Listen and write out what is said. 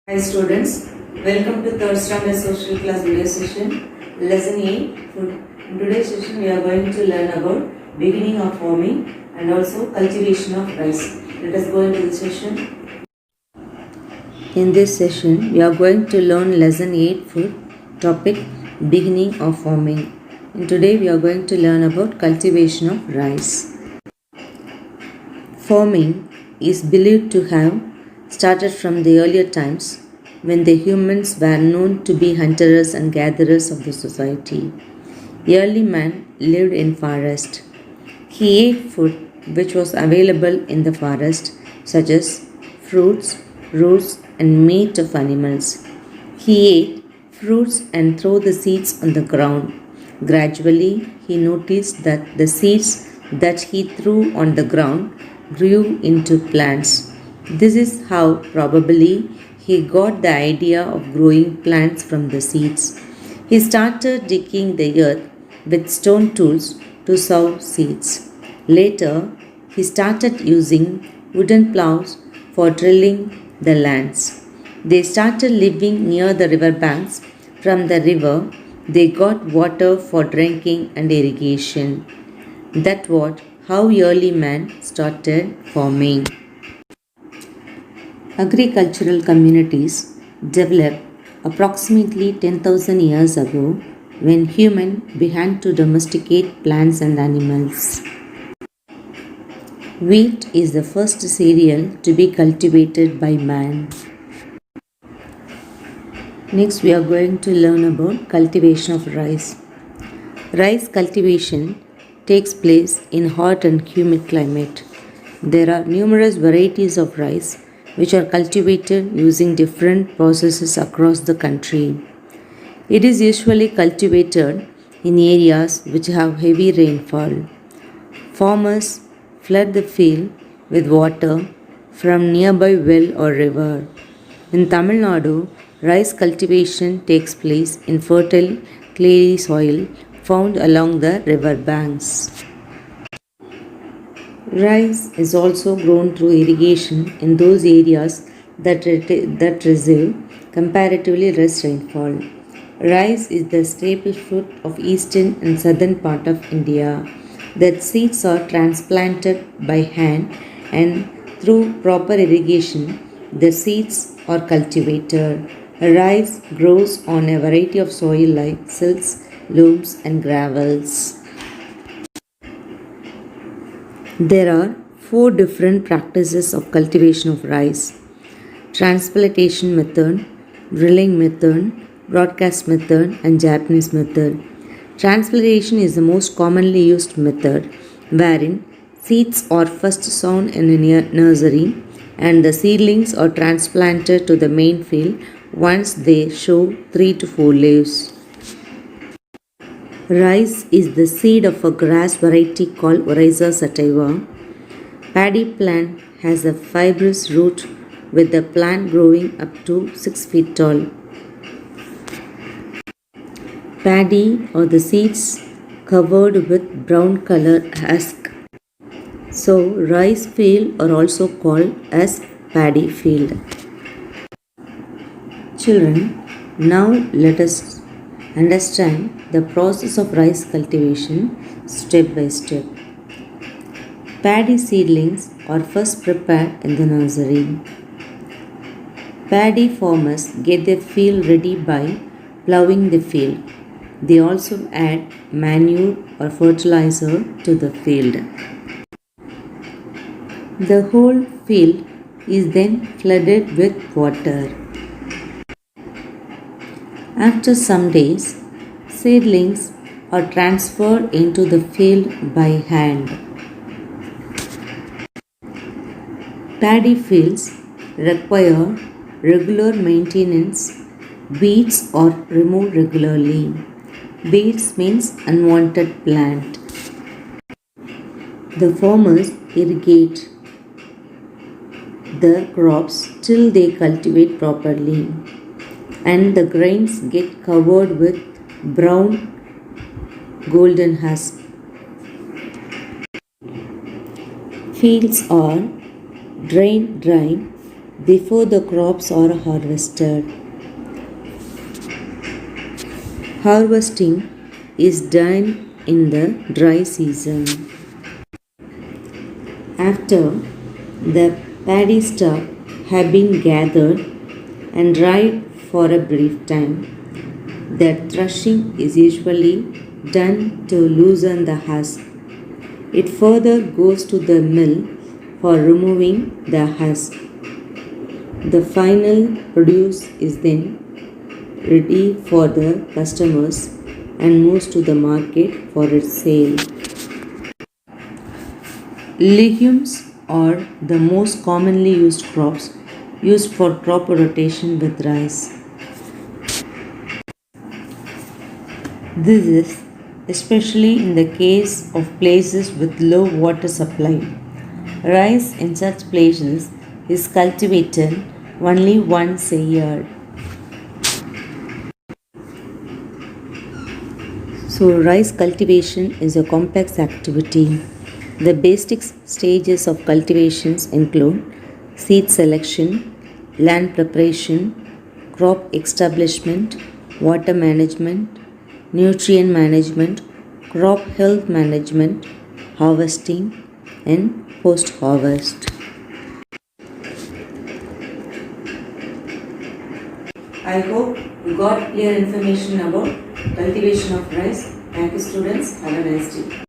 Hi students, welcome to third standard social class video session, lesson 8. In today's session we are going to learn about beginning of farming and also cultivation of rice. Let us go into the session. In this session we are going to learn lesson 8 for topic beginning of farming. And today we are going to learn about cultivation of rice. Farming is believed to have started from the earlier times when the humans were known to be hunters and gatherers of the society. Early man lived in forest. He ate food which was available in the forest, such as fruits, roots, and meat of animals. He ate fruits and threw the seeds on the ground. Gradually, he noticed that the seeds that he threw on the ground grew into plants. This is how probably he got the idea of growing plants from the seeds. He started digging the earth with stone tools to sow seeds. Later, he started using wooden plows for drilling the lands. They started living near the river banks. From the river, they got water for drinking and irrigation. That's how early man started farming. Agricultural communities developed approximately 10,000 years ago when humans began to domesticate plants and animals. Wheat is the first cereal to be cultivated by man. Next, we are going to learn about cultivation of rice. Rice cultivation takes place in hot and humid climate. There are numerous varieties of rice which are cultivated using different processes across the country. It is usually cultivated in areas which have heavy rainfall. Farmers flood the field with water from nearby well or river. In Tamil Nadu, rice cultivation takes place in fertile clay soil found along the river banks. Rice is also grown through irrigation in those areas that receive comparatively less rainfall. Rice is the staple food of eastern and southern part of India. The seeds are transplanted by hand and through proper irrigation, the seeds are cultivated. Rice grows on a variety of soil like silts, loams, and gravels. There are 4 different practices of cultivation of rice: transplantation method, drilling method, broadcast method, and Japanese method. Transplantation is the most commonly used method, wherein seeds are first sown in a nursery and the seedlings are transplanted to the main field once they show 3 to 4 leaves. Rice is the seed of a grass variety called Oryza sativa. Paddy plant has a fibrous root with the plant growing up to 6 feet tall. Paddy or the seeds covered with brown colored husk. So rice field are also called as paddy field. Children, now let us understand the process of rice cultivation step by step. Paddy seedlings are first prepared in the nursery. Paddy farmers get their field ready by ploughing the field. They also add manure or fertilizer to the field. The whole field is then flooded with water. After some days, seedlings are transferred into the field by hand. Paddy fields require regular maintenance. Weeds are removed regularly. Weeds means unwanted plant. The farmers irrigate the crops till they cultivate properly, and the grains get covered with brown golden husk. Fields are drained dry before the crops are harvested. Harvesting is done in the dry season. After the paddy stalk have been gathered and dried for a brief time, the threshing is usually done to loosen the husk. It further goes to the mill for removing the husk. The final produce is then ready for the customers and moves to the market for its sale. Legumes are the most commonly used crops used for crop rotation with rice. This is especially in the case of places with low water supply. Rice in such places is cultivated only once a year. So, rice cultivation is a complex activity. The basic stages of cultivations include seed selection, land preparation, crop establishment, water management, nutrient management, crop health management, harvesting, and post harvest. I hope you got clear information about cultivation of rice. Thank you, students. Have a nice day.